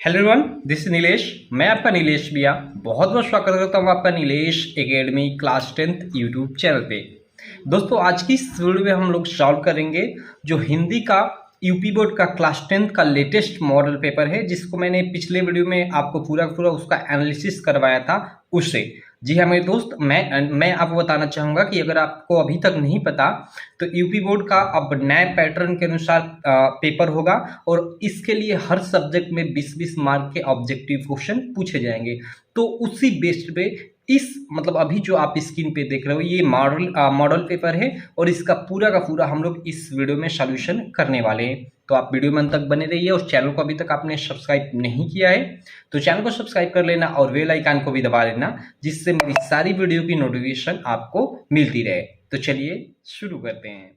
Hello everyone, this is Nilesh. मैं आपका नीलेश भैया बहुत बहुत स्वागत करता हूँ आपका Nilesh academy class 10th YouTube channel पे। दोस्तों, आज की इस वीडियो में हम लोग सॉल्व करेंगे जो हिंदी का यूपी बोर्ड का क्लास 10th का लेटेस्ट मॉडल पेपर है, जिसको मैंने पिछले वीडियो में आपको पूरा उसका एनालिसिस करवाया था उससे। जी हाँ मेरे दोस्त, मैं आपको बताना चाहूँगा कि अगर आपको अभी तक नहीं पता तो यूपी बोर्ड का अब नए पैटर्न के अनुसार पेपर होगा और इसके लिए हर सब्जेक्ट में 20-20 मार्क के ऑब्जेक्टिव क्वेश्चन पूछे जाएंगे। तो उसी बेस्ड पे इस अभी जो आप स्क्रीन पे देख रहे हो ये मॉडल पेपर है और इसका पूरा का पूरा हम लोग इस वीडियो में सॉल्यूशन करने वाले हैं। तो आप वीडियो में अंत तक बने रहिए और चैनल को अभी तक आपने सब्सक्राइब नहीं किया है तो चैनल को सब्सक्राइब कर लेना और बेल आइकन को भी दबा लेना, जिससे मेरी सारी वीडियो की नोटिफिकेशन आपको मिलती रहे। तो चलिए शुरू करते हैं।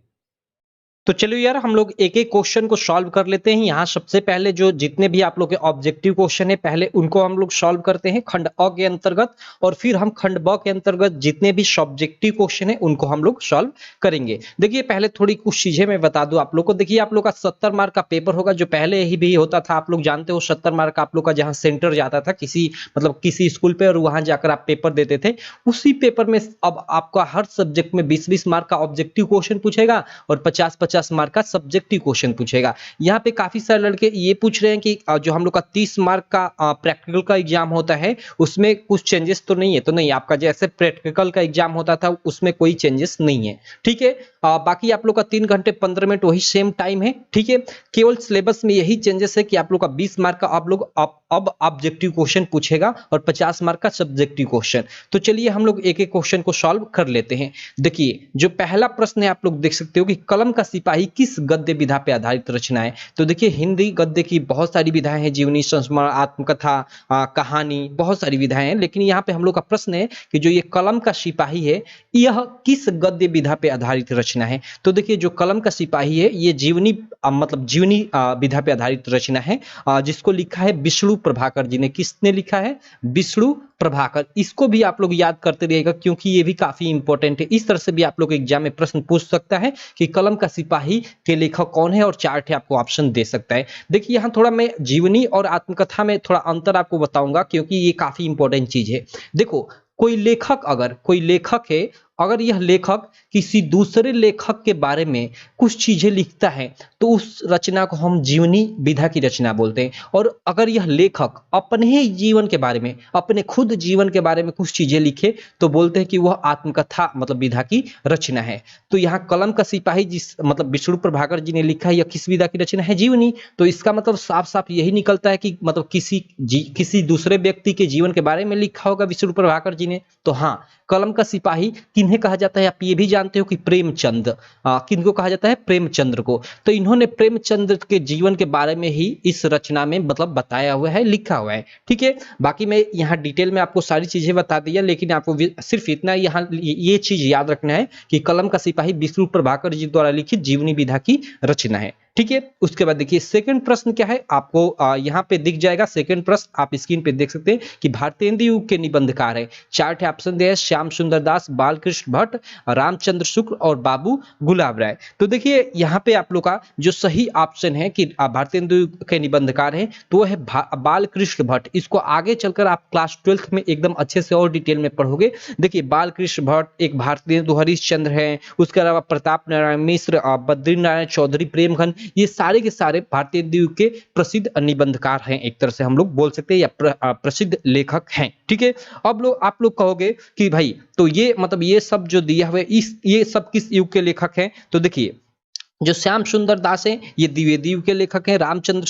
तो चलिए यार, हम लोग एक एक क्वेश्चन को सॉल्व कर लेते हैं। यहाँ सबसे पहले जो जितने भी आप लोग के ऑब्जेक्टिव क्वेश्चन है पहले उनको हम लोग सॉल्व करते हैं खंड अ के अंतर्गत, और फिर हम खंड ब के अंतर्गत जितने भी सब्जेक्टिव क्वेश्चन है उनको हम लोग सॉल्व करेंगे। देखिए, पहले थोड़ी कुछ चीजें मैं बता दूं आप लोग को। देखिए, आप लोग का 70 मार्क का पेपर होगा, जो पहले ही भी होता था। आप लोग जानते हो 70 मार्क आप लोग का जहाँ सेंटर जाता था किसी स्कूल पे, और वहां जाकर आप पेपर देते थे। उसी पेपर में अब आपका हर सब्जेक्ट में 20-20 मार्क का ऑब्जेक्टिव क्वेश्चन पूछेगा और 50-50 मार्क का सब्जेक्टिव क्वेश्चन पूछेगा। यहाँ पे काफी सारे लड़के ये पूछ रहे हैं कि जो हम लोग का 30 मार्क का प्रैक्टिकल का एग्जाम होता है उसमें कुछ चेंजेस तो नहीं है। तो नहीं, आपका जैसे प्रैक्टिकल का एग्जाम होता था उसमें कोई चेंजेस नहीं है। ठीक है, बाकी आप लोग का 3 घंटे 15 मिनट वही सेम टाइम है। ठीक है, केवल सिलेबस में यही चेंजेस है कि आप लोग का 20 मार्क का आप लोग अब ऑब्जेक्टिव क्वेश्चन पूछेगा और 50 मार्क का सब्जेक्टिव क्वेश्चन। तो चलिए हम लोग एक एक क्वेश्चन को सॉल्व कर लेते हैं। देखिए, जो पहला प्रश्न है आप लोग देख सकते हो कि कलम का सिपाही किस गद्य विधा पे आधारित रचना है। तो देखिए, हिंदी गद्य की बहुत सारी विधाएं हैं, जीवनी, संस्मरण, आत्मकथा, कहानी, बहुत सारी विधाएं हैं। लेकिन यहाँ पे हम लोग का प्रश्न है कि जो ये कलम का सिपाही है यह किस गद्य विधा पे आधारित रचना है। तो देखिए, जो कलम का सिपाही है ये जीवनी जीवनी विधा पे आधारित रचना है, जिसको लिखा है विष्णु प्रभाकर जी ने। किसने लिखा है? विष्णु प्रभाकर। इसको भी आप लोग याद करते रहिएगा क्योंकि ये भी काफी इंपॉर्टेंट है। इस तरह से भी आप लोग एग्जाम में प्रश्न पूछ सकता है कि कलम का सिपाही के लेखक कौन है, और 4 आपको ऑप्शन दे सकता है। देखिए, यहाँ थोड़ा मैं जीवनी और आत्मकथा में थोड़ा अंतर आपको बताऊंगा क्योंकि ये काफी इंपॉर्टेंट चीज है। देखो, कोई लेखक है, अगर यह लेखक किसी दूसरे लेखक के बारे में कुछ चीजें लिखता है तो उस रचना को हम जीवनी विधा की रचना बोलते हैं। और अगर यह लेखक अपने ही जीवन के बारे में, अपने खुद जीवन के बारे में कुछ चीजें लिखे तो बोलते हैं कि वह आत्मकथा विधा की रचना है। तो यहाँ कलम का सिपाही जिस विष्णु प्रभाकर जी ने लिखा है, यह किस विधा की रचना है? जीवनी। तो इसका मतलब साफ साफ यही निकलता है कि किसी दूसरे व्यक्ति के जीवन के बारे में लिखा होगा विष्णु प्रभाकर जी ने। तो हाँ, कलम का सिपाही किन्हें कहा जाता है? आप ये भी जानते हो कि प्रेमचंद। किनको कहा जाता है? प्रेमचंद्र को। तो इन्होंने प्रेमचंद्र के जीवन के बारे में ही इस रचना में बताया हुआ है, लिखा हुआ है। ठीक है, बाकी मैं यहाँ डिटेल में आपको सारी चीजें बता दिया, लेकिन आपको सिर्फ इतना यहाँ ये चीज याद रखना है कि कलम का सिपाही विष्णु प्रभाकर जी द्वारा लिखित जीवनी विधा की रचना है। ठीक है, उसके बाद देखिए सेकंड प्रश्न क्या है, आपको यहाँ पे दिख जाएगा। सेकंड प्रश्न आप स्क्रीन पे देख सकते हैं कि भारतेंदु युग के निबंधकार है। 4 ऑप्शन दिए हैं, श्याम सुंदर दास, बालकृष्ण भट्ट, रामचंद्र शुक्ल और बाबू गुलाब राय। तो देखिए, यहाँ पे आप लोग का जो सही ऑप्शन है कि भारतेंदु युग के निबंधकार है तो वो है बालकृष्ण भट्ट। इसको आगे चलकर आप क्लास 12th में एकदम अच्छे से और डिटेल में पढ़ोगे। देखिए, बालकृष्ण भट्ट एक भारतेंदु हरिश्चंद्र है, उसके अलावा प्रताप नारायण मिश्र, बद्री नारायण चौधरी, प्रेमघन, ये सारे के सारे भारतेंदु युग के प्रसिद्ध निबंधकार हैं, एक तरह से हम लोग बोल सकते हैं, या प्रसिद्ध लेखक हैं। ठीक है, अब आप लोग कहोगे कि भाई तो ये सब जो दिया हुआ है ये सब किस युग के लेखक हैं? तो देखिए, जो श्याम सुंदर दास हैं ये द्विवेदी युग के लेखक हैं, रामचंद्र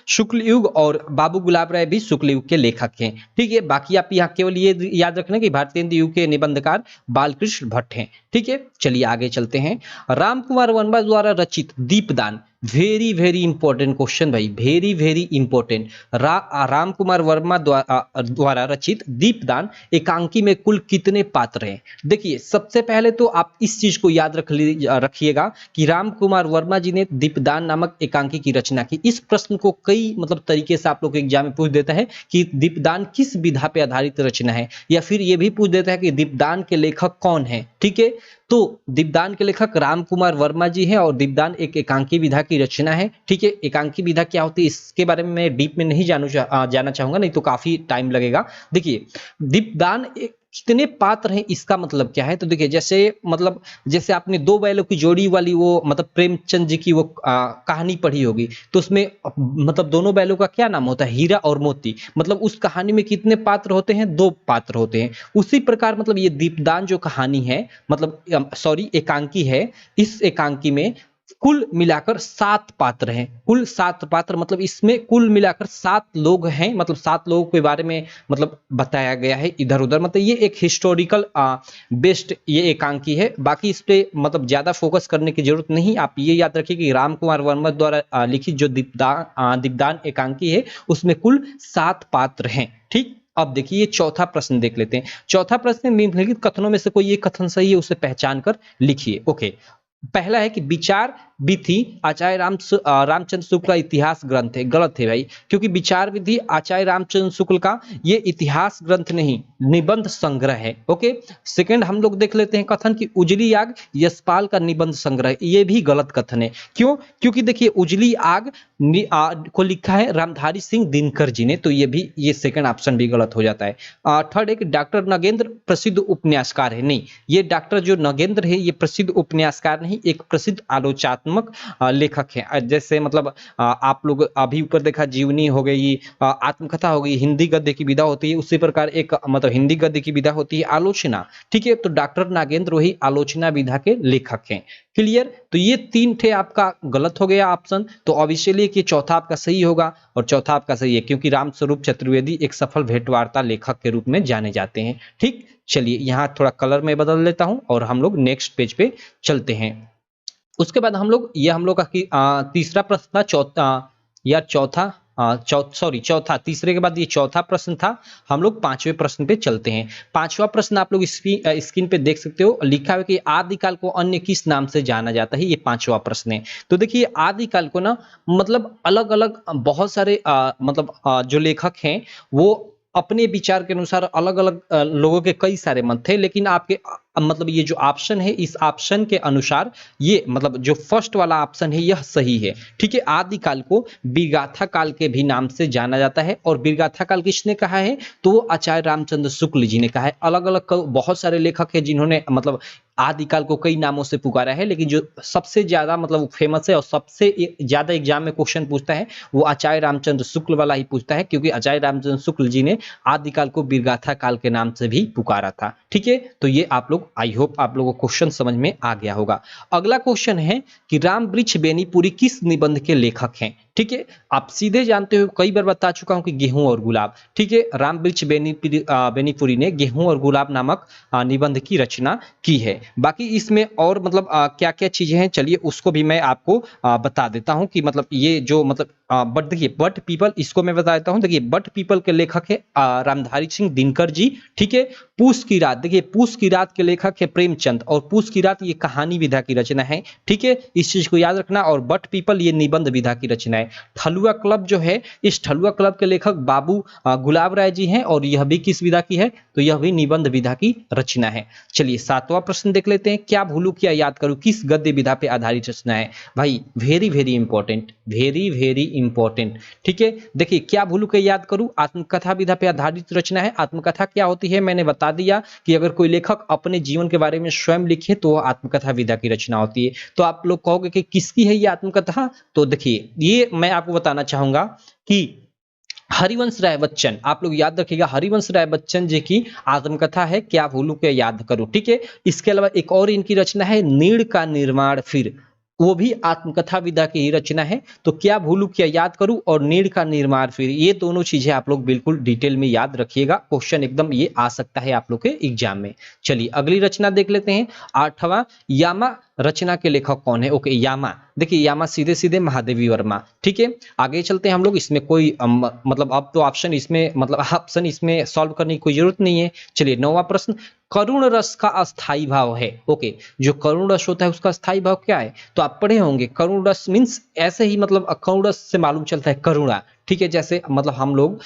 शुक्ल युग, और बाबू गुलाब राय भी शुक्ल युग के लेखक हैं। ठीक है, बाकी आप यहाँ केवल ये याद रखना कि भारतेंदु युग के निबंधकार बालकृष्ण भट्ट हैं। ठीक है, चलिए आगे चलते हैं। राम कुमार वर्मा द्वारा रचित दीपदान, वेरी वेरी इंपॉर्टेंट क्वेश्चन भाई, very very important. Ram Kumar Verma द्वारा रचित दीपदान एकांकी में कुल कितने पात्र हैं? देखिए, सबसे पहले तो आप इस चीज को याद रखिएगा कि राम कुमार वर्मा जी ने दीपदान नामक एकांकी की रचना की। इस प्रश्न को कई तरीके से आप लोग एग्जाम में पूछ देता है कि दीपदान किस विधा पे आधारित रचना है, या फिर यह भी पूछ देता है कि दीपदान के लेखक कौन है। ठीक है, तो दीपदान के लेखक राम कुमार वर्मा जी हैं और दीपदान एक एकांकी विधा की रचना है। ठीक है, एकांकी विधा क्या होती है इसके बारे में मैं डीप में नहीं जाना चाहूंगा, नहीं तो काफी टाइम लगेगा। देखिए दीपदान कितने पात्र हैं इसका मतलब क्या है, तो देखिए जैसे मतलब जैसे आपने दो बैलों की जोड़ी वाली वो मतलब प्रेमचंद जी की वो कहानी पढ़ी होगी, तो उसमें मतलब दोनों बैलों का क्या नाम होता है, हीरा और मोती। मतलब उस कहानी में कितने पात्र होते हैं, दो पात्र होते हैं। उसी प्रकार मतलब ये दीपदान जो कहानी है, मतलब सॉरी एकांकी है, इस एकांकी में कुल मिलाकर 7 पात्र हैं। कुल 7 पात्र मतलब इसमें कुल मिलाकर 7 लोग हैं, मतलब 7 लोगों के बारे में मतलब बताया गया है इधर उधर। मतलब ये एक हिस्टोरिकल बेस्ड ये एकांकी है। बाकी इस पे मतलब ज्यादा फोकस करने की जरूरत नहीं। आप ये याद रखिए कि राम कुमार वर्मा द्वारा लिखित जो दीपदान एकांकी है उसमें कुल 7 पात्र हैं। ठीक, अब देखिए चौथा प्रश्न देख लेते हैं। चौथा प्रश्न, निम्नलिखित कथनों में से कोई एक कथन सही है उसे पहचान कर लिखिए। ओके, पहला है कि विचार विधि आचार्य रामचंद्र शुक्ल का इतिहास ग्रंथ है। गलत है भाई, क्योंकि विचार विधि आचार्य रामचंद्र शुक्ल का ये इतिहास ग्रंथ नहीं, निबंध संग्रह है। ओके, सेकंड हम लोग देख लेते हैं कथन की उजली आग यशपाल का निबंध संग्रह। ये भी गलत कथन है। क्यों? क्योंकि देखिए उजली आग को लिखा है रामधारी सिंह दिनकर जी ने, तो ये सेकंड ऑप्शन भी गलत हो जाता है। थर्ड है कि डॉक्टर नगेंद्र प्रसिद्ध उपन्यासकार है। नहीं, ये डॉक्टर जो नगेंद्र है ये प्रसिद्ध उपन्यासकार नहीं, एक प्रसिद्ध आलोचनात्मक लेखक है। जैसे मतलब आप लोग अभी ऊपर देखा जीवनी हो गई, आत्मकथा हो गई, हिंदी गद्य की विधा होती है, उसी प्रकार एक मतलब हिंदी गद्य की विधा होती है आलोचना। ठीक है, तो डॉक्टर नागेंद्र वही आलोचना विधा के लेखक हैं। क्लियर? तो ये 3 थे आपका गलत हो गया ऑप्शन, तो ऑब्वियसली कि चौथा आपका सही होगा, और चौथा आपका सही है क्योंकि रामस्वरूप चतुर्वेदी एक सफल भेंटवार्ता लेखक के रूप में जाने जाते हैं। ठीक, चलिए यहाँ थोड़ा कलर में बदल लेता हूं और हम लोग नेक्स्ट पेज पे चलते हैं। उसके बाद हम लोग का तीसरा प्रश्न था, चौथा, तीसरे के बाद ये चौथा प्रश्न था। हम लोग 5वें प्रश्न पे चलते हैं। 5वां प्रश्न आप लोग स्क्रीन पे देख सकते हो, लिखा है कि आदिकाल को अन्य किस नाम से जाना जाता है। ये 5वां प्रश्न है। तो देखिए आदिकाल को ना मतलब अलग अलग बहुत सारे जो लेखक हैं वो अपने विचार के अनुसार अलग अलग लोगों के कई सारे मत थे, लेकिन आपके मतलब ये जो ऑप्शन है इस ऑप्शन के अनुसार ये मतलब जो फर्स्ट वाला ऑप्शन है यह सही है। ठीक है, आदिकाल को बीरगाथा काल के भी नाम से जाना जाता है, और बीरगाथा काल किसने कहा है, तो वो आचार्य रामचंद्र शुक्ल जी ने कहा है। अलग अलग बहुत सारे लेखक हैं जिन्होंने मतलब आदिकाल को कई नामों से पुकारा है, लेकिन जो सबसे ज्यादा मतलब फेमस है और सबसे ज्यादा एग्जाम में क्वेश्चन पूछता है वो आचार्य रामचंद्र शुक्ल वाला ही पूछता है, क्योंकि आचार्य रामचंद्र शुक्ल जी ने आदिकाल को बीरगाथा काल के नाम से भी पुकारा था। ठीक है, तो ये आप लोग आई होप आप लोगों को क्वेश्चन समझ में आ गया होगा। अगला क्वेश्चन है कि राम वृक्ष बेनीपुरी किस निबंध के लेखक हैं। ठीक है, आप सीधे जानते हो, कई बार बता चुका हूं कि गेहूं और गुलाब। ठीक है, राम वृक्ष बेनीपुरी ने गेहूं और गुलाब नामक निबंध की रचना की है। बाकी इसमें और मतलब क्या क्या चीजें हैं चलिए उसको भी मैं आपको बता देता हूं कि मतलब ये जो मतलब बट देखिए बट पीपल, इसको मैं बता देता हूं। देखिए बट पीपल के लेखक है रामधारी सिंह दिनकर जी। ठीक है, पूस की रात, देखिए पूस की रात के लेखक है प्रेमचंद, और पूस की रात ये कहानी विधा की रचना है। ठीक है, इस चीज को याद रखना। और बट पीपल ये निबंध विधा की रचना है। ठलुआ क्लब जो है, इस ठलुआ क्लब के लेखक बाबू गुलाब राय जी हैं, और यह भी किस विधा की है, तो यह भी निबंध विधा की रचना है। चलिए 7वां प्रश्न देख लेते हैं। क्या भूलू क्या याद करूं किस गद्य विधा पे आधारित रचना है। भाई very very important, very very important. ठीक है, देखिए क्या भूलू के याद करूं, आत्मकथा विधा पे आधारित रचना है। आत्मकथा क्या होती है मैंने बता दिया कि अगर कोई लेखक अपने जीवन के बारे में स्वयं लिखे तो वह आत्मकथा विधा की रचना होती है। तो आप लोग कहोगे कि किसकी है ये आत्मकथा, तो देखिए ये मैं आपको बताना चाहूंगा कि हरिवंश राय बच्चन, आप लोग याद रखिएगा, हरिवंश राय बच्चन जी की आत्मकथा है क्या भूलू के याद करो। ठीक है, इसके अलावा एक और इनकी रचना है नीड़ का निर्माण फिर, वो भी आत्मकथा विधा की ही रचना है। तो क्या भूलू क्या याद करूं और नीड़ का निर्माण फिर, ये दोनों चीजें आप लोग बिल्कुल डिटेल में याद रखिएगा, क्वेश्चन एकदम ये आ सकता है आप लोग के एग्जाम में। चलिए अगली रचना देख लेते हैं। 8वां, यामा रचना के लेखक कौन है। ओके, यामा, देखिए यामा सीधे सीधे महादेवी वर्मा। ठीक है, आगे चलते हैं हम लोग। इसमें कोई मतलब अब तो ऑप्शन इसमें मतलब ऑप्शन इसमें सॉल्व करने की कोई जरूरत नहीं है। चलिए 9वां प्रश्न, करुण रस का अस्थाई भाव है। ओके, जो करुण रस होता है उसका अस्थाई भाव क्या है? तो आप पढ़े होंगे करुण रस मीन्स ऐसे ही, मतलब करुण रस से मालूम चलता है करुणा। ठीक है, जैसे मतलब हम लोग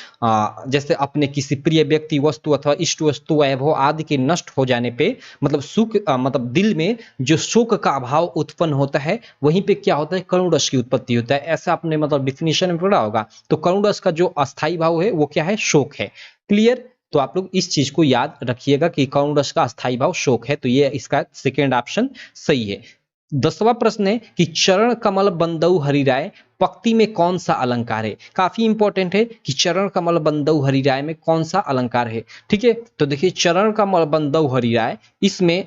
जैसे अपने किसी प्रिय व्यक्ति, वस्तु अथवा इष्ट वस्तु, वैभव आदि के नष्ट हो जाने पे मतलब सुख मतलब दिल में जो शोक का अभाव उत्पन्न होता है, वहीं पे क्या होता है? करुण रस की उत्पत्ति होता है। ऐसा आपने मतलब डिफिनेशन में पढ़ा होगा। तो करुण रस का जो अस्थाई भाव है वो क्या है? शोक है। क्लियर? तो आप लोग इस चीज को याद रखिएगा कि करुण रस का अस्थाई भाव शोक है। तो ये इसका सेकेंड ऑप्शन सही है। 10वां प्रश्न है कि चरण कमल बंदऊ हरिराय पंक्ति में कौन सा अलंकार है? काफी इंपॉर्टेंट है कि चरण कमल बंदऊ हरिराय में कौन सा अलंकार है। ठीक है, तो देखिए चरण कमल बंदऊ हरिराय, इसमें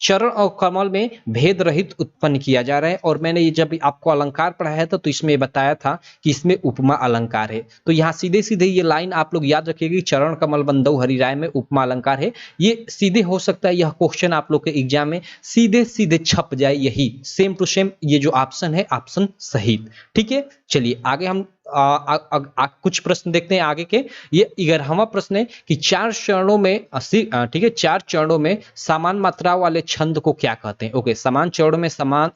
चरण और कमल में भेद रहित उत्पन्न किया जा रहा है। और मैंने ये जब आपको अलंकार पढ़ाया था तो इसमें बताया था कि इसमें उपमा अलंकार है। तो यहाँ सीधे सीधे ये लाइन आप लोग याद रखिएगा, चरण कमल बंदऊ हरिराय में उपमा अलंकार है। ये सीधे हो सकता है यह क्वेश्चन आप लोग के एग्जाम में सीधे सीधे छप जाए, यही सेम टू सेम ये जो ऑप्शन है ऑप्शन सही। ठीक है, चलिए आगे हम कुछ प्रश्न देखते हैं आगे के। ये 11वां प्रश्न है कि चार चरणों में ठीक है, चार चरणों में समान मात्रा वाले छंद को क्या कहते हैं? ओके, समान चरणों में समान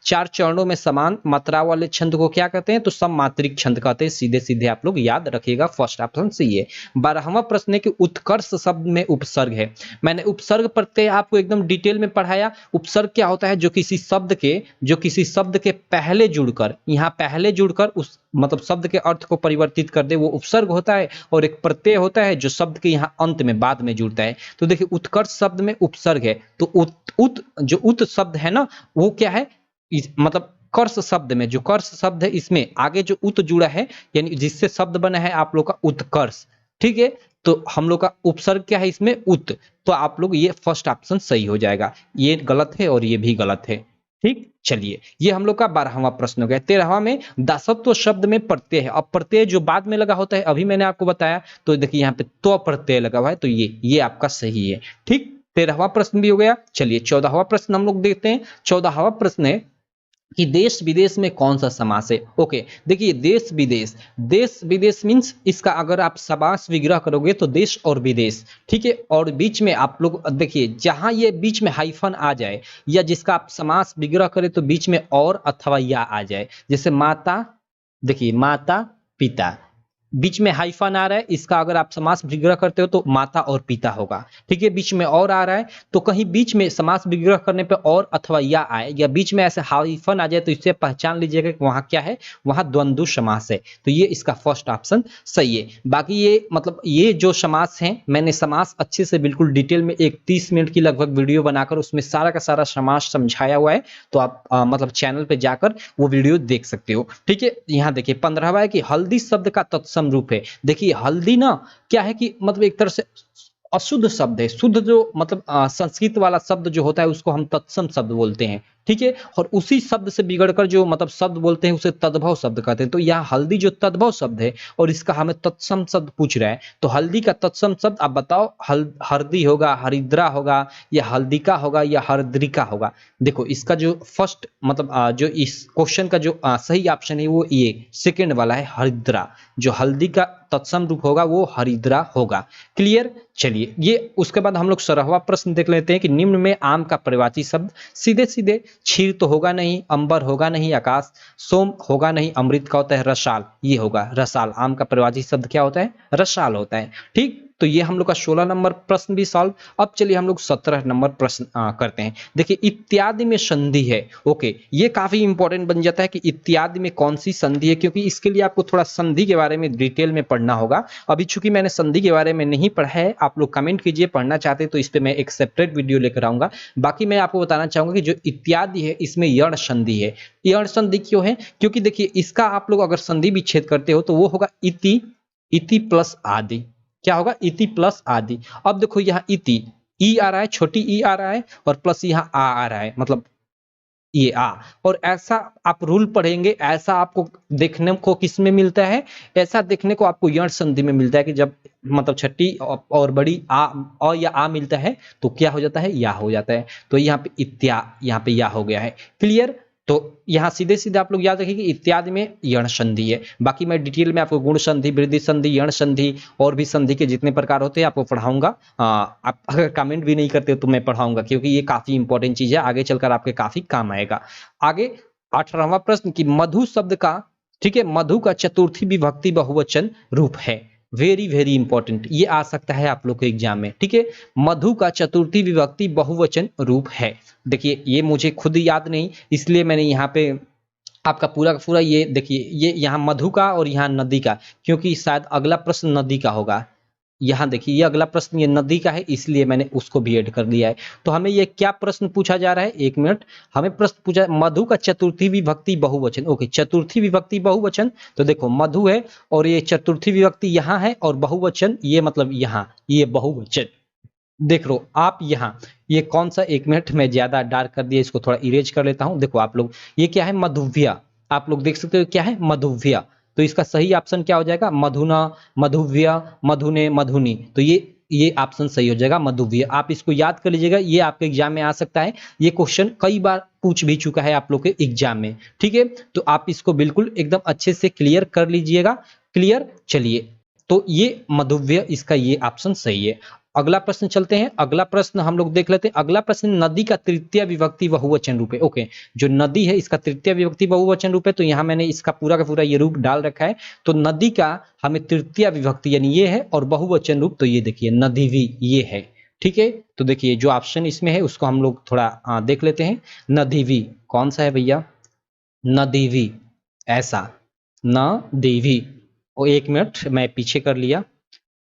चार चरणों में समान मात्रा वाले छंद को क्या कहते हैं? तो सममात्रिक छंद कहते हैं। सीधे सीधे आप लोग याद रखिएगा, फर्स्ट ऑप्शन सही है। 12वां प्रश्न है कि उत्कर्ष शब्द में उपसर्ग है। मैंने उपसर्ग प्रत्यय आपको एकदम डिटेल में पढ़ाया। उपसर्ग क्या होता है? जो किसी शब्द के पहले जुड़कर, यहाँ पहले जुड़कर उस मतलब शब्द के अर्थ को परिवर्तित कर दे, वो उपसर्ग होता है। और एक प्रत्यय होता है जो शब्द के यहाँ अंत में बाद में जुड़ता है। तो देखिए उत्कर्ष शब्द में उपसर्ग है। तो जो उत शब्द है ना, वो क्या है? मतलब कर्ष शब्द में जो कर्ष शब्द है, इसमें आगे जो उत जुड़ा है, यानी जिससे शब्द बना है आप लोग का उत्कर्ष। ठीक है, तो हम लोग का उपसर्ग क्या है इसमें? उत। तो आप लोग ये फर्स्ट ऑप्शन सही हो जाएगा। ये गलत है और ये भी गलत है। ठीक, चलिए ये हम लोग का 12वां प्रश्न हो गया। 13वां में दासत्व शब्द में प्रत्यय है। अब प्रत्यय जो बाद में लगा होता है, अभी मैंने आपको बताया, तो देखिए यहाँ पे तो प्रत्यय लगा हुआ है, तो ये आपका सही है। ठीक, 13वां प्रश्न भी हो गया। चलिए 14वां प्रश्न हम लोग देखते हैं। 14वां प्रश्न है कि देश विदेश में कौन सा समास है? ओके, देखिए देश विदेश मीन्स इसका अगर आप समास विग्रह करोगे तो देश और विदेश। ठीक है, और बीच में आप लोग देखिए जहां ये बीच में हाइफन आ जाए, या जिसका आप समास विग्रह करें तो बीच में और अथवा या आ जाए। जैसे माता, देखिए माता पिता, बीच में हाइफन आ रहा है, इसका अगर आप समास विग्रह करते हो तो माता और पिता होगा। ठीक है, बीच में और आ रहा है, तो कहीं बीच में समास विग्रह करने पे और अथवा या आए, या बीच में ऐसे हाइफन आ जाए, तो इससे पहचान लीजिएगा कि वहां क्या है, वहां द्वंद्व समास है। तो ये इसका फर्स्ट ऑप्शन सही है। बाकी ये मतलब ये जो समास है, मैंने समास अच्छे से बिल्कुल डिटेल में एक 30 मिनट की लगभग वीडियो बनाकर उसमें सारा का सारा समास समझाया हुआ है। तो आप मतलब चैनल पे जाकर वो वीडियो देख सकते हो। ठीक है, यहाँ देखिए 15वां है कि हल्दी शब्द का तत्सम रूप है। देखिए हल्दी ना क्या है कि मतलब एक तरह से अशुद्ध शब्द है। शुद्ध जो मतलब संस्कृत वाला शब्द जो होता है उसको हम तत्सम शब्द बोलते हैं। ठीक है, और उसी शब्द से बिगड़कर जो मतलब शब्द बोलते हैं उसे तद्भव शब्द कहते हैं। तो यहाँ हल्दी जो तद्भव शब्द है और इसका हमें तत्सम शब्द पूछ रहा है, तो हल्दी का तत्सम शब्द आप बताओ, हल्दी होगा, हरिद्रा होगा, या हल्दिका होगा, या हरद्रिका होगा। देखो इसका जो फर्स्ट मतलब जो इस क्वेश्चन का जो सही ऑप्शन है वो ये सेकेंड वाला है, हरिद्रा। जो हल्दी का तत्सम रूप होगा वो हरिद्रा होगा। क्लियर, चलिए ये उसके बाद हम लोग 16वां प्रश्न देख लेते हैं कि निम्न में आम का प्रवाची शब्द। सीधे सीधे क्षीर तो होगा नहीं, अंबर होगा नहीं, आकाश, सोम होगा नहीं, अमृत का होता है रसाल, ये होगा रसाल। आम का प्रवाची शब्द क्या होता है? रसाल होता है। ठीक, तो ये हम लोग का 16 नंबर प्रश्न भी सॉल्व। अब चलिए हम लोग 17 नंबर प्रश्न करते हैं। देखिए इत्यादि में संधि है। ओके, ये काफी इंपॉर्टेंट बन जाता है कि इत्यादि में कौन सी संधि है, क्योंकि इसके लिए आपको थोड़ा संधि के बारे में डिटेल में पढ़ना होगा। अभी चूंकि मैंने संधि के बारे में नहीं पढ़ा है, आप लोग कमेंट कीजिए पढ़ना चाहते हैं तो इस पर मैं एक सेपरेट वीडियो लेकर आऊंगा। बाकी मैं आपको बताना चाहूंगा कि जो इत्यादि है इसमें यण संधि है। यण संधि क्यों है? क्योंकि देखिए इसका आप लोग अगर संधि विच्छेद करते हो तो वो होगा इति, इति प्लस आदि। क्या होगा? इति प्लस आदि। अब देखो यहाँ इति, ई आ रहा है, छोटी ई आ रहा है, और प्लस यहाँ आ रहा है, मतलब ये आ। और ऐसा आप रूल पढ़ेंगे, ऐसा आपको देखने को किस में मिलता है? ऐसा देखने को आपको यण संधि में मिलता है कि जब मतलब छठी और बड़ी आ या आ मिलता है तो क्या हो जाता है? या हो जाता है। तो यहाँ पे इत्या, यहाँ पे या हो गया है। क्लियर, तो यहाँ सीधे सीधे आप लोग याद रखिए कि इत्यादि में यण संधि है। बाकी मैं डिटेल में आपको गुण संधि, वृद्धि संधि, यण संधि और भी संधि के जितने प्रकार होते हैं आपको पढ़ाऊंगा। आप अगर कमेंट भी नहीं करते तो मैं पढ़ाऊंगा, क्योंकि ये काफी इंपॉर्टेंट चीज है, आगे चलकर आपके काफी काम आएगा। आगे 18वां प्रश्न कि मधु शब्द का, ठीक है, मधु का चतुर्थी विभक्ति बहुवचन रूप है। वेरी वेरी इंपॉर्टेंट, ये आ सकता है आप लोग के एग्जाम में, ठीक है। मधु का चतुर्थी विभक्ति बहुवचन रूप है। देखिए ये मुझे खुद याद नहीं, इसलिए मैंने यहाँ पे आपका पूरा का पूरा ये देखिए, ये यहाँ मधु का और यहाँ नदी का, क्योंकि शायद अगला प्रश्न नदी का होगा। यहाँ देखिए ये अगला प्रश्न ये नदी का है, इसलिए मैंने उसको भी ऐड कर दिया है। तो हमें ये क्या प्रश्न पूछा जा रहा है, एक मिनट, हमें प्रश्न पूछा मधु का चतुर्थी विभक्ति बहुवचन। ओके, चतुर्थी विभक्ति बहुवचन, तो देखो मधु है और ये चतुर्थी विभक्ति यहाँ है और बहुवचन ये मतलब यहाँ ये बहुवचन। देख लो आप यहाँ ये कौन सा, एक मिनट में ज्यादा डार्क कर दिया, इसको थोड़ा इरेज कर लेता हूँ। देखो आप लोग ये क्या है, मधुव्या, आप लोग देख सकते हो क्या है, मधुव्या। तो इसका सही ऑप्शन क्या हो जाएगा, मधुना, मधुव्या, मधुने, मधुनी। तो ये ऑप्शन सही हो जाएगा, मधुव्या। आप इसको याद कर लीजिएगा, ये आपके एग्जाम में आ सकता है। ये क्वेश्चन कई बार पूछ भी चुका है आप लोग के एग्जाम में, ठीक है। तो आप इसको बिल्कुल एकदम अच्छे से क्लियर कर लीजिएगा। क्लियर, चलिए, तो ये मधुव्य, इसका ये ऑप्शन सही है। अगला प्रश्न चलते हैं, अगला प्रश्न हम लोग देख लेते हैं। अगला प्रश्न नदी का तृतीय विभक्ति बहुवचन रूप है। ओके, जो नदी है इसका तृतीय विभक्ति बहुवचन रूप है, तो यहाँ मैंने इसका पूरा का पूरा ये रूप डाल रखा है। तो नदी का हमें तृतीय विभक्ति यानी ये है, और बहुवचन रूप तो ये देखिए नदीवी ये है, ठीक है। तो देखिए जो ऑप्शन इसमें है उसको हम लोग थोड़ा देख लेते हैं। नदीवी कौन सा है भैया, नदीवी, ऐसा नदीवी, और एक मिनट मैं पीछे कर लिया,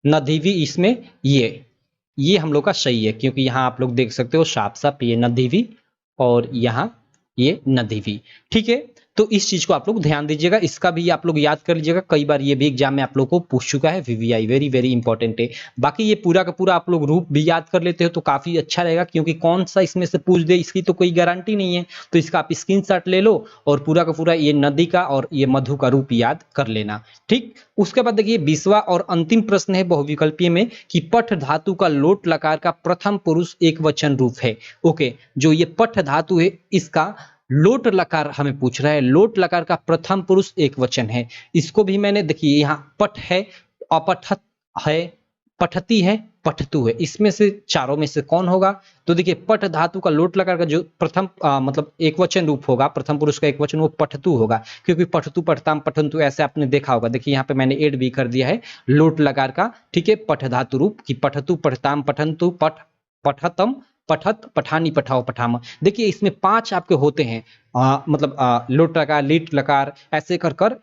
नदीवी इसमें ये हम लोग का सही है, क्योंकि यहाँ आप लोग देख सकते हो साफ साफ ये नदीवी और यहाँ ये नदीवी, ठीक है। तो इस चीज को आप लोग ध्यान दीजिएगा, इसका भी आप लोग याद कर लीजिएगा, कई बार ये भी एग्जाम में आप लोग को पूछ चुका है, वीवीआई वेरी वेरी इंपॉर्टेंट है। बाकी ये पूरा का पूरा आप लोग रूप भी याद कर लेते हो तो काफी अच्छा रहेगा, क्योंकि कौन सा इसमें से पूछ दे इसकी तो कोई गारंटी नहीं है। तो इसका आप स्क्रीनशॉट ले लो और पूरा का पूरा ये नदी का और ये मधु का रूप याद कर लेना, ठीक। उसके बाद देखिए 20वां और अंतिम प्रश्न है बहुविकल्पीय में कि पठ धातु का लोट लकार का प्रथम पुरुष एक वचन रूप है। ओके, जो ये पठ धातु है इसका लोट लकार हमें पूछ रहा है, लोट लकार का प्रथम पुरुष एक वचन है। इसको भी मैंने देखिए यहाँ पठ है, अपठत है, पठती है, पठतु है, इसमें से चारों में से कौन होगा। तो देखिए पठ धातु का लोट लकार का जो प्रथम मतलब एक वचन रूप होगा, प्रथम पुरुष का एक वचन, वो पठतु होगा, क्योंकि पठतु, पठताम, पठंतु ऐसे आपने देखा होगा। देखिए यहाँ पे मैंने ऐड भी कर दिया है लोट लकार का, ठीक है, पठ धातु रूप की पठतु, पठताम, पठंतु, पठ, पठतम, पठत, पठानी, पठाओ, पठामा। देखिए इसमें 5 आपके होते हैं, मतलब लोट लकार, लीट लकार, ऐसे कर कर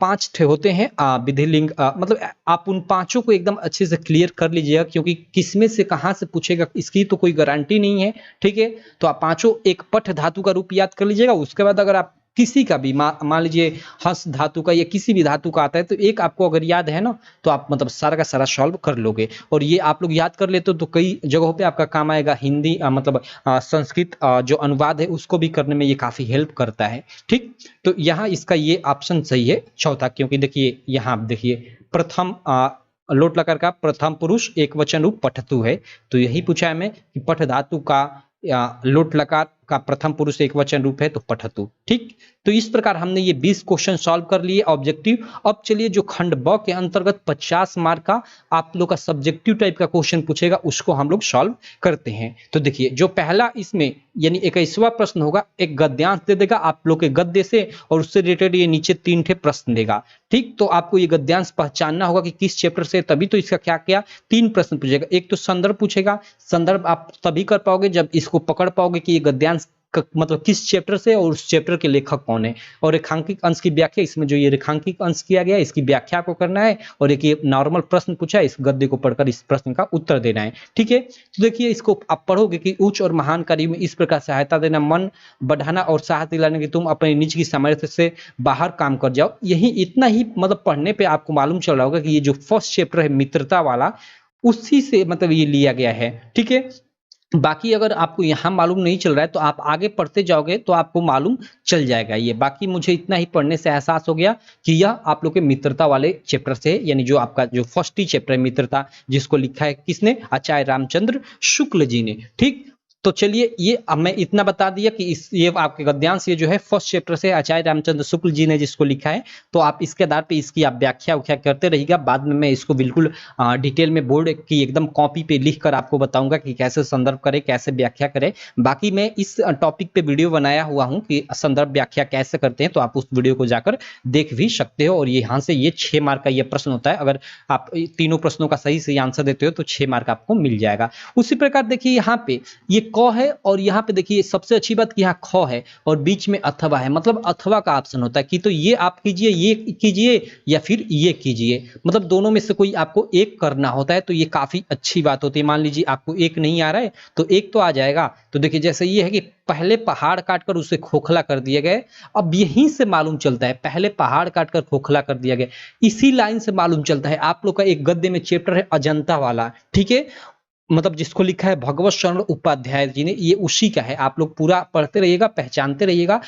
5 ठे होते हैं विधिलिंग। मतलब आप उन 5 को एकदम अच्छे से क्लियर कर लीजिएगा, क्योंकि किसमें से कहाँ से पूछेगा इसकी तो कोई गारंटी नहीं है, ठीक है। तो आप 5 एक पठ धातु का रूप याद कर लीजिएगा। उसके बाद अगर आप किसी का भी मान लीजिए हंस धातु का या किसी भी धातु का आता है, तो एक आपको अगर याद है ना, तो आप मतलब सारा का सारा सॉल्व कर लोगे। और ये आप लोग याद कर लेते हो तो कई जगहों पे आपका काम आएगा। हिंदी मतलब संस्कृत जो अनुवाद है उसको भी करने में ये काफी हेल्प करता है, ठीक। तो यहाँ इसका ये ऑप्शन सही है चौथा, क्योंकि देखिए यहाँ आप देखिए प्रथम लोट लकार का प्रथम पुरुष एक वचन रूप पठतु है। तो यही पूछा है हमें कि पठ धातु का लोट लकार का प्रथम पुरुष एक वचन रूप है तो पठतु, ठीक। तो इस प्रकार हमने ये 20 क्वेश्चन सॉल्व कर लिए ऑब्जेक्टिव। अब चलिए जो खंड ब के अंतर्गत 50 मार्क का आप लोग का सब्जेक्टिव टाइप का क्वेश्चन पूछेगा उसको हम लोग सॉल्व करते हैं। तो देखिए जो पहला इसमें यानी 21वां प्रश्न होगा, एक गद्यांश दे देगा आप लोग के गद्य से और उससे रिलेटेड ये नीचे 3 ठे प्रश्न देगा, ठीक। तो आपको ये गद्यांश पहचानना होगा कि किस चैप्टर से, तभी तो इसका क्या क्या 3 प्रश्न पूछेगा। एक तो संदर्भ पूछेगा, संदर्भ आप तभी कर पाओगे जब इसको पकड़ पाओगे कि ये गद्यांश मतलब किस चैप्टर से और उस चैप्टर के लेखक कौन है। और रेखांकित अंश की व्याख्या, इसमें जो ये रेखांकित अंश किया गया है इसकी व्याख्या को करना है। और एक ये नॉर्मल प्रश्न पूछा है, इस गद्य को पढ़कर इस प्रश्न का उत्तर देना है, ठीक है। तो देखिए इसको आप पढ़ोगे कि उच्च और महान कार्य में इस प्रकार सहायता देना, मन बढ़ाना और साहस दिलाने की तुम अपने निज की सामर्थ्य से बाहर काम कर जाओ। यही इतना ही मतलब पढ़ने पे आपको मालूम चल रहा होगा कि ये जो फर्स्ट चैप्टर है मित्रता वाला, उसी से मतलब ये लिया गया है, ठीक है। बाकी अगर आपको यहाँ मालूम नहीं चल रहा है तो आप आगे पढ़ते जाओगे तो आपको मालूम चल जाएगा ये। बाकी मुझे इतना ही पढ़ने से एहसास हो गया कि यह आप लोग के मित्रता वाले चैप्टर से, यानी जो आपका जो फर्स्ट ही चैप्टर है मित्रता, जिसको लिखा है किसने, आचार्य रामचंद्र शुक्ल जी ने, ठीक। तो चलिए ये अब मैं इतना बता दिया कि ये आपके गद्यांश ये जो है फर्स्ट चैप्टर से आचार्य रामचंद्र शुक्ल जी ने जिसको लिखा है, तो आप इसके आधार पे इसकी आप व्याख्या करते रहिएगा। बाद में मैं इसको बिल्कुल डिटेल में बोर्ड की एकदम कॉपी पे लिख कर आपको बताऊंगा कि कैसे संदर्भ करें, कैसे व्याख्या करें। बाकी मैं इस टॉपिक पे वीडियो बनाया हुआ हूँ कि संदर्भ व्याख्या कैसे करते हैं, तो आप उस वीडियो को जाकर देख भी सकते हो। और यहाँ से ये 6 मार्क का ये प्रश्न होता है, अगर आप तीनों प्रश्नों का सही से आंसर देते हो तो 6 मार्क आपको मिल जाएगा। उसी प्रकार देखिए यहाँ पे ये क है और यहाँ पे देखिए सबसे अच्छी बात कि यहाँ ख है और बीच में अथवा है, मतलब अथवा का ऑप्शन होता है कि तो ये आप कीजिए, ये कीजिए या फिर ये कीजिए, मतलब दोनों में से कोई आपको एक करना होता है। तो ये काफी अच्छी बात होती है। मान लीजिए आपको एक नहीं आ रहा है तो एक तो आ जाएगा। तो देखिए जैसे ये है कि पहले पहाड़ काटकर उसे खोखला कर दिया गया, अब यहीं से मालूम चलता है पहले पहाड़ काटकर खोखला कर दिया गया, इसी लाइन से मालूम चलता है। आप लोग का एक गद्य में चैप्टर है अजंता वाला, ठीक है, मतलब जिसको लिखा है भगवत शरण उपाध्याय जी ने, ये उसी का है। आप लोग पूरा पढ़ते रहिएगा, पहचानते रहिएगा।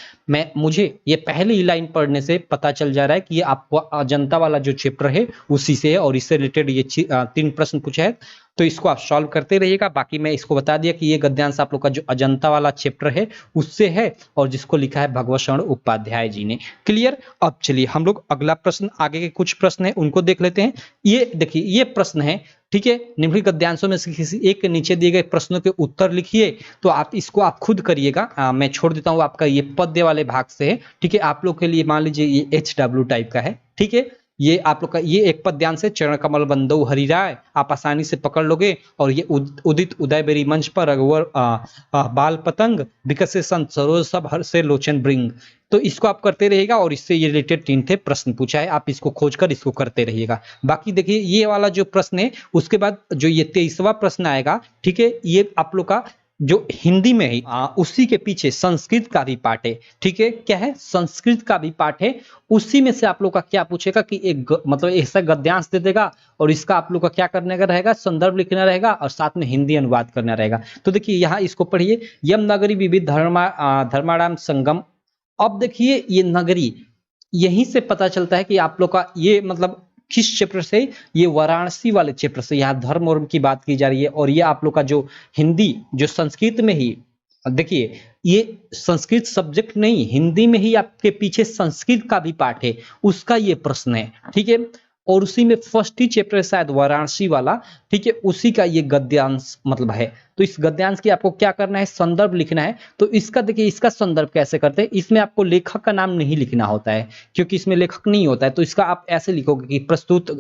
मुझे ये पहली ही लाइन पढ़ने से पता चल जा रहा है कि ये आपको अजंता वाला जो चैप्टर है उसी से है और इससे रिलेटेड ये 3 प्रश्न पूछा है, तो इसको आप सॉल्व करते रहिएगा। बाकी मैं इसको बता दिया कि ये गद्यांश आप लोग का जो अजंता वाला चैप्टर है उससे है और जिसको लिखा है भगवत शरण उपाध्याय जी ने। क्लियर। अब चलिए हम लोग अगला प्रश्न, आगे के कुछ प्रश्न है उनको देख लेते हैं। ये देखिए ये प्रश्न है, ठीक है, निम्नलिखित गद्यांशों में से किसी एक के नीचे दिए गए प्रश्नों के उत्तर लिखिए। तो आप इसको आप खुद करिएगा, मैं छोड़ देता हूं। आपका ये पद्य वाले भाग से है, ठीक है। आप लोग के लिए मान लीजिए ये HW टाइप का है, ठीक है। ये आप लोग का ये एक पद्यांश है, चरण कमल बंदो हरिराय, आप आसानी से पकड़ लोगे। और ये उदित उदय बेरी मंच पर रघुवर बाल पतंग विकसित संत सरोज सब हर से लोचन ब्रिंग। तो इसको आप करते रहिएगा और इससे ये रिलेटेड 3 थे प्रश्न पूछा है, आप इसको खोजकर इसको करते रहिएगा। बाकी देखिए ये वाला जो प्रश्न है उसके बाद जो ये 23वां प्रश्न आएगा, ठीक है, ये आप लोग का जो हिंदी में ही उसी के पीछे संस्कृत का भी पाठ है, ठीक है। क्या है? संस्कृत का भी पाठ है। उसी में से आप लोग का क्या पूछेगा कि एक मतलब ऐसा गद्यांश दे देगा और इसका आप लोग का क्या करने का रहेगा, संदर्भ लिखना रहेगा और साथ में हिंदी अनुवाद करना रहेगा। तो देखिए यहाँ इसको पढ़िए, यम नगरी विविध धर्माणाम संगम। अब देखिए ये नगरी, यहीं से पता चलता है कि आप लोग का ये मतलब किस चैप्टर से, ये वाराणसी वाले चैप्टर से। यहाँ धर्म वर्म की बात की जा रही है और ये आप लोग का जो हिंदी जो संस्कृत में ही, देखिए ये संस्कृत सब्जेक्ट नहीं, हिंदी में ही आपके पीछे संस्कृत का भी पाठ है, उसका ये प्रश्न है, ठीक है। और उसी में फर्स्ट ही चैप्टर है शायद वाराणसी वाला, ठीक है, उसी का ये गद्यांश मतलब है। तो इस गद्यांश की आपको क्या करना है, संदर्भ लिखना है। तो इसका देखिए इसका संदर्भ कैसे करते हैं, इसमें आपको लेखक का नाम नहीं लिखना होता है क्योंकि इसमें लेखक नहीं होता है। तो इसका आप ऐसे लिखोगे कि प्रस्तुत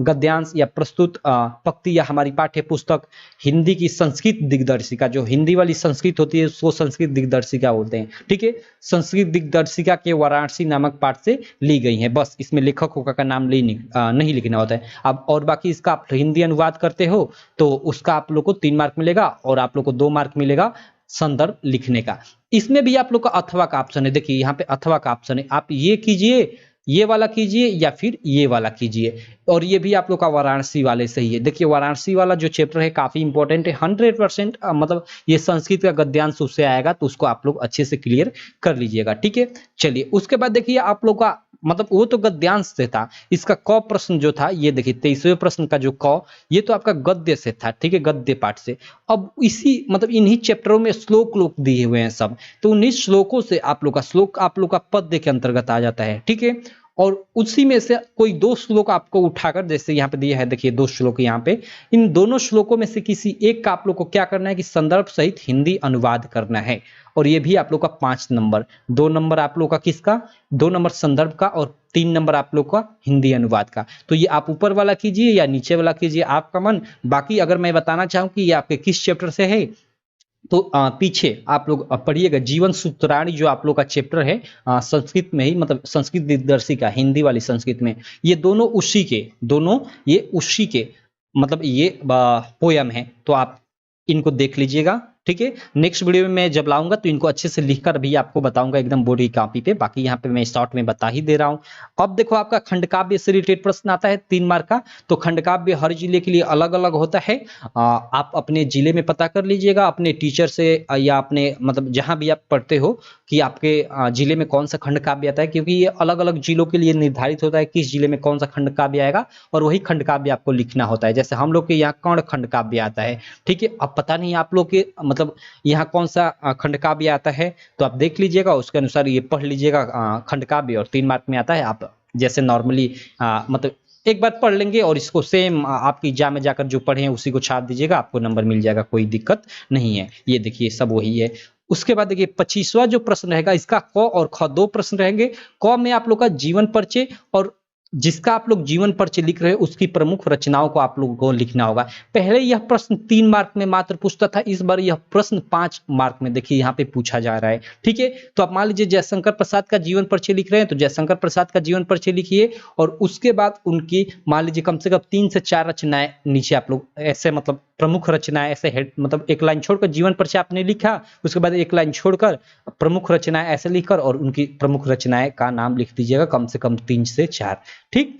गद्यांश या प्रस्तुत पंक्ति या हमारी पाठ्य पुस्तक हिंदी की संस्कृत दिग्दर्शिका, जो हिंदी वाली संस्कृत होती है उसको संस्कृत दिग्दर्शिका बोलते हैं, ठीक है। संस्कृत दिग्दर्शिका के वाराणसी नामक पाठ से ली गई है, बस इसमें लेखकों का नाम नहीं लिखना होता है। अब और बाकी इसका आप हिंदी अनुवाद करते हो तो उसका आप लोग को 3 मार्क मिलेगा और आप लोग को 2 मार्क मिलेगा संदर्भ लिखने का। इसमें भी आप लोग का अथवा का ऑप्शन है, देखिए यहाँ पे अथवा का ऑप्शन है, आप ये कीजिए, ये वाला कीजिए या फिर ये वाला कीजिए। और ये भी आप लोग का वाराणसी वाले से ही है। देखिए वाराणसी वाला जो चैप्टर है काफी इंपॉर्टेंट है, 100% मतलब ये संस्कृत का गद्यांश उससे आएगा, तो उसको आप लोग अच्छे से क्लियर कर लीजिएगा, ठीक है। चलिए उसके बाद देखिए आप लोग का मतलब वो तो गद्यांश से था, इसका क प्रश्न जो था ये देखिए 23वें प्रश्न का जो क, ये तो आपका गद्य से था, ठीक है, गद्य पाठ से। अब इसी मतलब इन्हीं चैप्टरों में श्लोक लोक दिए हुए हैं सब, तो उन्हीं श्लोकों से आप लोग का श्लोक आप लोग का पद्य के अंतर्गत आ जाता है, ठीक है। और उसी में से कोई 2 श्लोक आपको उठाकर, जैसे यहाँ पे दिया है देखिए 2 श्लोक यहाँ पे, इन दोनों श्लोकों में से किसी एक का आप लोग को क्या करना है कि संदर्भ सहित हिंदी अनुवाद करना है। और ये भी आप लोग का 5 नंबर, 2 नंबर आप लोग का किसका, 2 नंबर संदर्भ का और 3 नंबर आप लोग का हिंदी अनुवाद का। तो ये आप ऊपर वाला कीजिए या नीचे वाला कीजिए, आपका मन। बाकी अगर मैं बताना चाहूँ कि ये आपके किस चैप्टर से है, तो पीछे आप लोग पढ़िएगा जीवन सूत्राणी जो आप लोग का चैप्टर है संस्कृत में ही, मतलब संस्कृत दिग्दर्शिका हिंदी वाली संस्कृत में, ये दोनों उसी के मतलब ये पोयम है। तो आप इनको देख लीजिएगा, ठीक है। नेक्स्ट वीडियो में मैं जब लाऊंगा तो इनको अच्छे से लिखकर भी आपको बताऊंगा एकदम बोर्ड की कॉपी पे। बाकी यहाँ पे मैं शॉर्ट में बता ही दे रहा हूँ। अब देखो आपका खंडकाव्य से रिलेटेड प्रश्न आता है 3 मार्क का। तो खंडकाव्य हर जिले के लिए अलग अलग होता है, आप अपने जिले में पता कर लीजिएगा अपने टीचर से या अपने मतलब जहां भी आप पढ़ते हो कि आपके जिले में कौन सा खंडकाव्य आता है, क्योंकि ये अलग अलग जिलों के लिए निर्धारित होता है किस जिले में कौन सा खंडकाव्य आएगा और वही खंडकाव्य आपको लिखना होता है। जैसे हम लोग के यहाँ कर्ण खंडकाव्य आता है, ठीक है। अब पता नहीं आप लोग के मतलब यहाँ कौन सा खंड काव्य आता है तो आप देख लीजिएगा, उसके अनुसार ये पढ़ लीजिएगा खंड काव्य, और 3 मार्क में आता है। आप जैसे नॉर्मली मतलब एक बार पढ़ लेंगे और इसको सेम आपकी एग्जाम में जाकर जो पढ़े हैं उसी को छाप दीजिएगा, आपको नंबर मिल जाएगा, कोई दिक्कत नहीं है। ये देखिए सब वही है। उसके बाद देखिए 25वां जो प्रश्न रहेगा, इसका क और ख 2 प्रश्न रहेंगे। क में आप लोग का जीवन परिचय, और जिसका आप लोग जीवन परिचय लिख रहे हो उसकी प्रमुख रचनाओं को आप लोगों को लिखना होगा। पहले यह प्रश्न 3 मार्क में मात्र पूछता था, इस बार यह प्रश्न 5 मार्क में देखिए यहाँ पे पूछा जा रहा है। ठीक है, तो आप मान लीजिए जयशंकर प्रसाद का जीवन परिचय लिख रहे हैं तो जयशंकर प्रसाद का जीवन परिचय लिखिए, और उसके बाद उनकी मान लीजिए कम से कम 3 से 4 रचनाएं नीचे आप लोग ऐसे मतलब प्रमुख रचनाएं ऐसे हेड मतलब एक लाइन छोड़कर जीवन परिचय आपने लिखा, उसके बाद एक लाइन छोड़कर प्रमुख रचनाएं ऐसे लिखकर और उनकी प्रमुख रचनाएं का नाम लिख दीजिएगा, कम से कम 3 से 4। ठीक,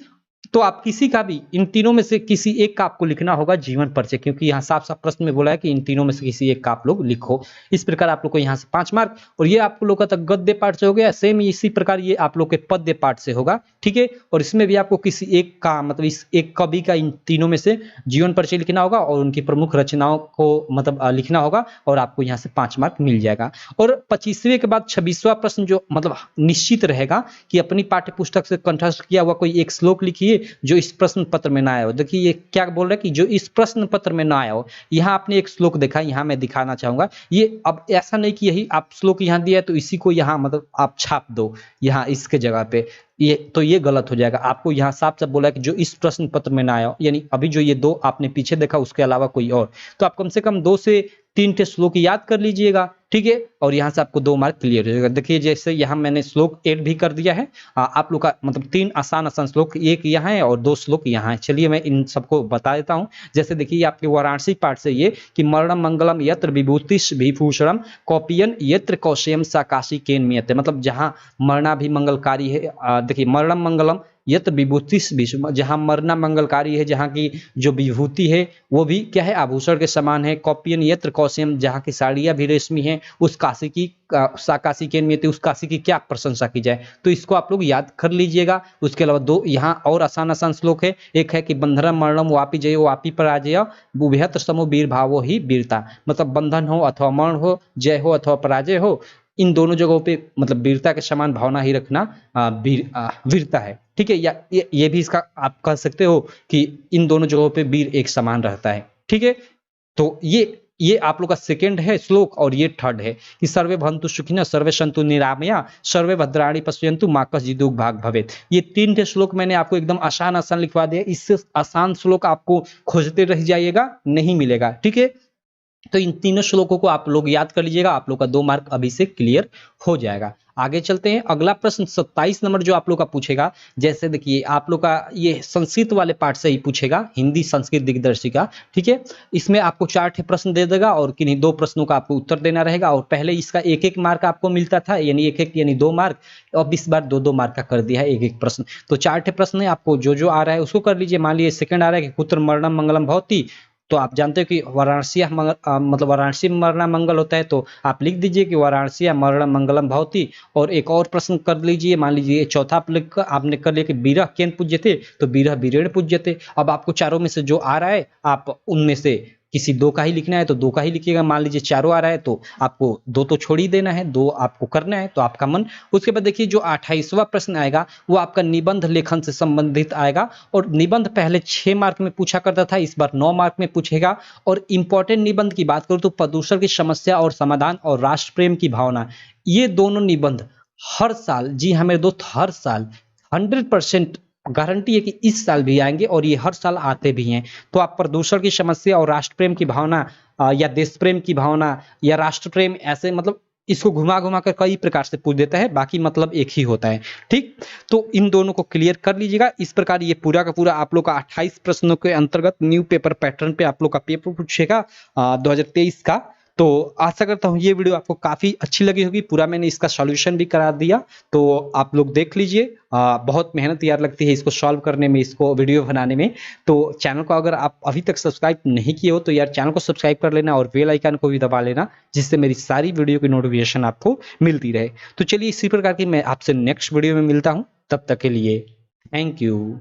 तो आप किसी का भी इन तीनों में से किसी एक का आपको लिखना होगा जीवन परिचय, क्योंकि यहाँ साफ साफ प्रश्न में बोला है कि इन तीनों में से किसी एक का आप लोग लिखो। इस प्रकार आप लोग को यहाँ से 5 मार्क, और ये आप लोग का तक गद्य पाठ से हो गया। सेम इसी प्रकार ये आप लोग के पद्य पाठ से होगा। ठीक है, और इसमें भी आपको किसी एक का मतलब इस एक कवि का इन तीनों में से जीवन परिचय लिखना होगा और उनकी प्रमुख रचनाओं को मतलब लिखना होगा, और आपको यहाँ से 5 मार्क मिल जाएगा। और 25वें के बाद 26वां प्रश्न जो मतलब निश्चित रहेगा कि अपनी पाठ्य पुस्तक से कंठस्थ किया हुआ कोई एक श्लोक लिखिए जो इस प्रश्न पत्र में ना आया हो। देखिए ये क्या बोल रहा है कि जो इस प्रश्न पत्र में ना आया हो। यहाँ आपने एक श्लोक देखा, यहाँ मैं दिखाना चाहूंगा। ये अब ऐसा नहीं कि यही आप श्लोक यहाँ दिया है तो इसी को यहाँ मतलब आप छाप दो यहाँ इसके जगह पे, ये तो ये गलत हो जाएगा। आपको यहाँ साफ साफ बोला है कि जो इस प्रश्न पत्र में ना आया हो, यानी अभी जो ये 2 आपने पीछे देखा उसके अलावा कोई और, तो आप कम से कम 2 से 3 टे श्लोक याद कर लीजिएगा। ठीक है, और यहाँ से आपको 2 मार्क क्लियर हो जाएगा। देखिए जैसे यहाँ मैंने श्लोक ऐड भी कर दिया है, आप लोग का मतलब 3 आसान श्लोक, एक यहाँ है और 2 श्लोक यहाँ है। चलिए मैं इन सबको बता देता हूँ। जैसे देखिए आपके वाराणसी पाठ से ये कि मरणम मंगलम यत्र विभूतिश विभूषणम कौपियन यत्र कौशयम साकाशी केन्मियते, मतलब जहाँ मरना भी मंगलकारी है। देखिए मरणम मंगलम यत्र विभूतिश विभूषणम, जहाँ मरना मंगलकारी है, जहाँ की जो विभूति है वो भी क्या है आभूषण के समान है। कौपियन यत्र कौशयम, जहाँ की साड़ियाँ भी रेशमी हैं, उस काशी की साकाशी केन्मियते, उस काशी की क्या प्रशंसा की जाए। तो इसको आप लोग याद कर लीजिएगा। उसके अलावा 2 यहाँ और आसान श्लोक है। एक है कि बंधनम मरणम वापी जय वापी पराजय बुभयत्र समो वीर भावो ही वीरता, मतलब बंधन हो अथवा मरण हो, जय हो अथवा पराजय हो, इन दोनों जगहों पे मतलब वीरता के समान भावना ही रखना वीरता है। ठीक है, या ये भी इसका आप कह सकते हो कि इन दोनों जगहों पे वीर एक समान रहता है। ठीक है, तो ये आप लोग का सेकंड है श्लोक, और ये थर्ड है कि सर्वे भवन्तु सुखिनः सर्वे सन्तु निरामया सर्वे भद्राणि पश्यन्तु मा कश्चित् दुःख भाग् भवेत्। ये 3 टे श्लोक मैंने आपको एकदम आसान लिखवा दिया। इससे आसान श्लोक आपको खोजते रह जाइएगा, नहीं मिलेगा। ठीक है, तो इन तीनों श्लोकों को आप लोग याद कर लीजिएगा, आप लोग का 2 मार्क अभी से क्लियर हो जाएगा। आगे चलते हैं। अगला प्रश्न 27 नंबर जो आप लोग का पूछेगा, जैसे देखिए आप लोग का ये संस्कृत वाले पार्ट से ही पूछेगा, हिंदी संस्कृत दिग्दर्शिका। ठीक है, इसमें आपको 4 ठे प्रश्न दे देगा और किन्हीं 2 प्रश्नों का आपको उत्तर देना रहेगा। और पहले इसका 1-1 मार्क आपको मिलता था, यानी 1-1 यानी 2 मार्क। अब इस बार 2-2 मार्क का कर दिया है 1-1 प्रश्न। तो 4 ठे प्रश्न है, आपको जो आ रहा है उसको कर लीजिए। मान लीजिए सेकंड आ रहा है कि कुत्र मरणम मंगलम भवति, तो आप जानते हो कि वाराणसी मतलब वाराणसी में मरना मंगल होता है, तो आप लिख दीजिए कि वाराणसी मरण मंगलम भवति। और एक और प्रश्न कर लीजिए, मान लीजिए चौथा आपने कर लिया कि बीरह केन पूज्यते, तो बीरह बीरेण पूज्यते। अब आपको चारों में से जो आ रहा है आप उनमें से किसी 2 का ही लिखना है तो 2 का ही लिखिएगा। मान लीजिए चारों आ रहा है तो आपको 2 तो छोड़ ही देना है, 2 आपको करना है, तो आपका मन। उसके बाद देखिए जो 28वां प्रश्न आएगा वो आपका निबंध लेखन से संबंधित आएगा, और निबंध पहले 6 मार्क में पूछा करता था, इस बार 9 मार्क में पूछेगा। और इंपॉर्टेंट निबंध की बात करूं तो प्रदूषण की समस्या और समाधान और राष्ट्र प्रेम की भावना, ये दोनों निबंध हर साल, जी हाँ मेरे दोस्त, हर साल 100% गारंटी है कि इस साल भी आएंगे, और ये हर साल आते भी हैं। तो आप प्रदूषण की समस्या और राष्ट्र प्रेम की भावना या देश प्रेम की भावना या राष्ट्र प्रेम, ऐसे मतलब इसको घुमा घुमा कर कई प्रकार से पूछ देता है, बाकी मतलब एक ही होता है। ठीक, तो इन दोनों को क्लियर कर लीजिएगा। इस प्रकार ये पूरा का पूरा आप लोग का 28 प्रश्नों के अंतर्गत न्यू पेपर पैटर्न पे आप लोग का पेपर पूछेगा 2023 का। तो आशा करता हूँ ये वीडियो आपको काफ़ी अच्छी लगी होगी। पूरा मैंने इसका सॉल्यूशन भी करा दिया, तो आप लोग देख लीजिए। बहुत मेहनत यार लगती है इसको सॉल्व करने में, इसको वीडियो बनाने में। तो चैनल को अगर आप अभी तक सब्सक्राइब नहीं किए हो तो यार चैनल को सब्सक्राइब कर लेना और बेल आइकन को भी दबा लेना, जिससे मेरी सारी वीडियो की नोटिफिकेशन आपको मिलती रहे। तो चलिए इसी प्रकार की मैं आपसे नेक्स्ट वीडियो में मिलता हूँ, तब तक के लिए थैंक यू।